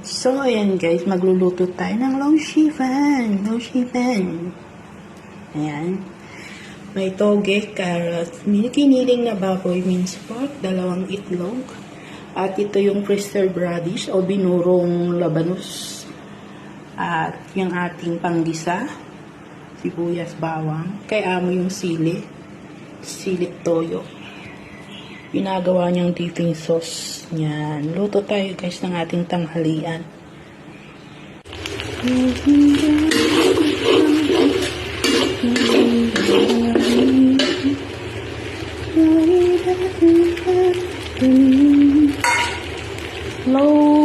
So, ayan guys, magluluto tayo ng longshipan. Ayan. May toge, carrots, kiniling na baboy, minced pork, 2 itlog. At ito yung preserved radish o binurong labanos. At yung ating panggisa, sibuyas, bawang. Kay amo yung silit toyo. Ginagawa niyang dipping sauce. Yan. Luto tayo guys ng ating tanghalian. Hello.